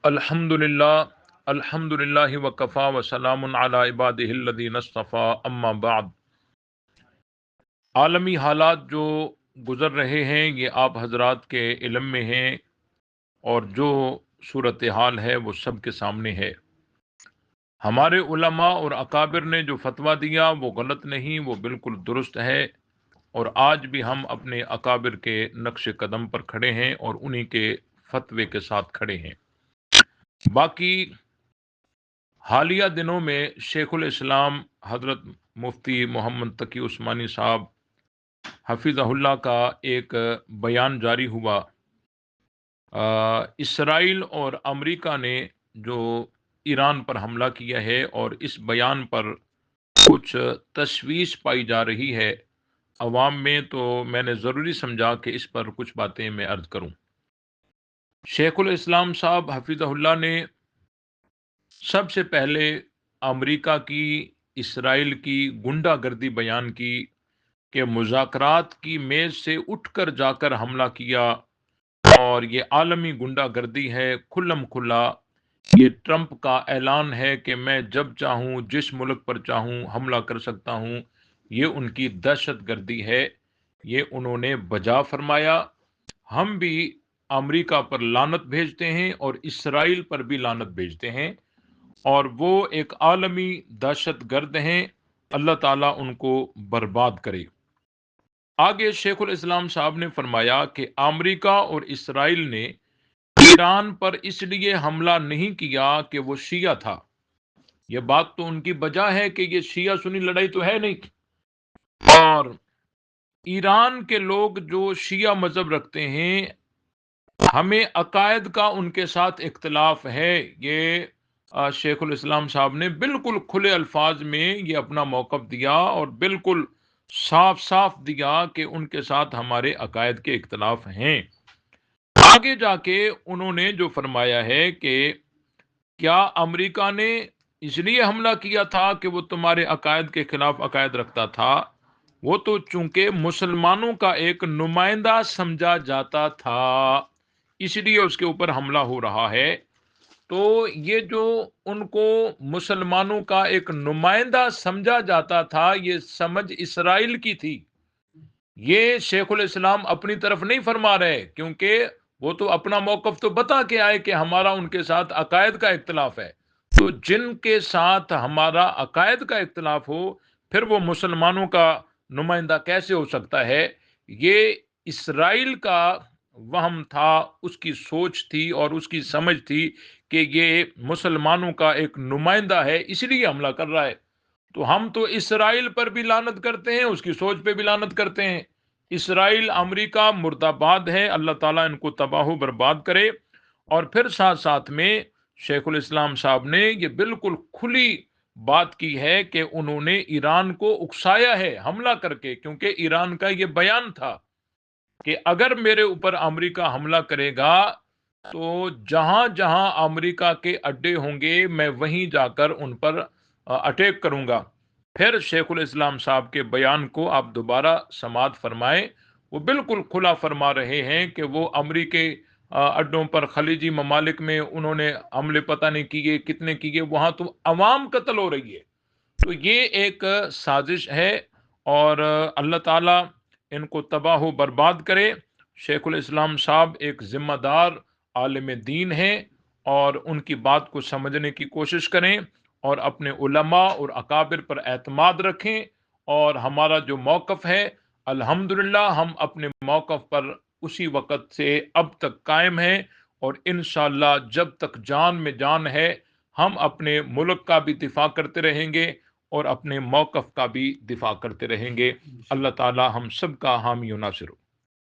الحمدللہ وکفا وسلام علی عبادہ الذین اصطفیٰ اما بعد۔ عالمی حالات جو گزر رہے ہیں یہ آپ حضرات کے علم میں ہیں، اور جو صورتحال ہے وہ سب کے سامنے ہے۔ ہمارے علماء اور اکابر نے جو فتویٰ دیا وہ غلط نہیں، وہ بالکل درست ہے، اور آج بھی ہم اپنے اکابر کے نقش قدم پر کھڑے ہیں اور انہی کے فتوے کے ساتھ کھڑے ہیں۔ باقی حالیہ دنوں میں شیخ الاسلام حضرت مفتی محمد تقی عثمانی صاحب حفظہ اللہ کا ایک بیان جاری ہوا۔ اسرائیل اور امریکہ نے جو ایران پر حملہ کیا ہے، اور اس بیان پر کچھ تشویش پائی جا رہی ہے عوام میں، تو میں نے ضروری سمجھا کہ اس پر کچھ باتیں میں عرض کروں۔ شیخ الاسلام صاحب حفظہ اللہ نے سب سے پہلے امریکہ کی، اسرائیل کی گنڈا گردی بیان کی کہ مذاکرات کی میز سے اٹھ کر جا کر حملہ کیا، اور یہ عالمی گنڈا گردی ہے، کھلم کھلا یہ ٹرمپ کا اعلان ہے کہ میں جب چاہوں جس ملک پر چاہوں حملہ کر سکتا ہوں، یہ ان کی دہشت گردی ہے، یہ انہوں نے بجا فرمایا۔ ہم بھی امریکہ پر لعنت بھیجتے ہیں اور اسرائیل پر بھی لعنت بھیجتے ہیں، اور وہ ایک عالمی دہشت گرد ہیں، اللہ تعالیٰ ان کو برباد کرے۔ آگے شیخ الاسلام صاحب نے فرمایا کہ امریکہ اور اسرائیل نے ایران پر اس لیے حملہ نہیں کیا کہ وہ شیعہ تھا۔ یہ بات تو ان کی بجا ہے کہ یہ شیعہ سنی لڑائی تو ہے نہیں، اور ایران کے لوگ جو شیعہ مذہب رکھتے ہیں، ہمیں عقائد کا ان کے ساتھ اختلاف ہے۔ یہ شیخ الاسلام صاحب نے بالکل کھلے الفاظ میں یہ اپنا موقف دیا، اور بالکل صاف صاف دیا کہ ان کے ساتھ ہمارے عقائد کے اختلاف ہیں۔ آگے جا کے انہوں نے جو فرمایا ہے کہ کیا امریکہ نے اس لیے حملہ کیا تھا کہ وہ تمہارے عقائد کے خلاف عقائد رکھتا تھا؟ وہ تو چونکہ مسلمانوں کا ایک نمائندہ سمجھا جاتا تھا، اس لیے اس کے اوپر حملہ ہو رہا ہے۔ تو یہ جو ان کو مسلمانوں کا ایک نمائندہ سمجھا جاتا تھا، یہ سمجھ اسرائیل کی تھی۔ یہ شیخ الاسلام اپنی طرف نہیں فرما رہے، کیونکہ وہ تو اپنا موقف تو بتا کے آئے کہ ہمارا ان کے ساتھ عقائد کا اختلاف ہے۔ تو جن کے ساتھ ہمارا عقائد کا اختلاف ہو، پھر وہ مسلمانوں کا نمائندہ کیسے ہو سکتا ہے؟ یہ اسرائیل کا وہم تھا، اس کی سوچ تھی اور اس کی سمجھ تھی کہ یہ مسلمانوں کا ایک نمائندہ ہے، اس لیے حملہ کر رہا ہے۔ تو ہم تو اسرائیل پر بھی لعنت کرتے ہیں، اس کی سوچ پہ بھی لعنت کرتے ہیں۔ اسرائیل امریکہ مرد آباد ہے، اللہ تعالیٰ ان کو تباہ و برباد کرے۔ اور پھر ساتھ ساتھ میں شیخ الاسلام صاحب نے یہ بالکل کھلی بات کی ہے کہ انہوں نے ایران کو اکسایا ہے حملہ کر کے، کیونکہ ایران کا یہ بیان تھا کہ اگر میرے اوپر امریکہ حملہ کرے گا تو جہاں جہاں امریکہ کے اڈے ہوں گے میں وہیں جا کر ان پر اٹیک کروں گا۔ پھر شیخ الاسلام صاحب کے بیان کو آپ دوبارہ سماعت فرمائیں، وہ بالکل کھلا فرما رہے ہیں کہ وہ امریکی اڈوں پر خلیجی ممالک میں انہوں نے حملے پتہ نہیں کیے، کتنے کیے، وہاں تو عوام قتل ہو رہی ہے۔ تو یہ ایک سازش ہے، اور اللہ تعالیٰ ان کو تباہ و برباد کرے۔ شیخ الاسلام صاحب ایک ذمہ دار عالم دین ہیں، اور ان کی بات کو سمجھنے کی کوشش کریں، اور اپنے علماء اور اکابر پر اعتماد رکھیں۔ اور ہمارا جو موقف ہے، الحمدللہ ہم اپنے موقف پر اسی وقت سے اب تک قائم ہیں، اور انشاءاللہ جب تک جان میں جان ہے ہم اپنے ملک کا بھی دفاع کرتے رہیں گے اور اپنے موقف کا بھی دفاع کرتے رہیں گے۔ اللہ تعالی ہم سب کا حامی و ناصر ہو۔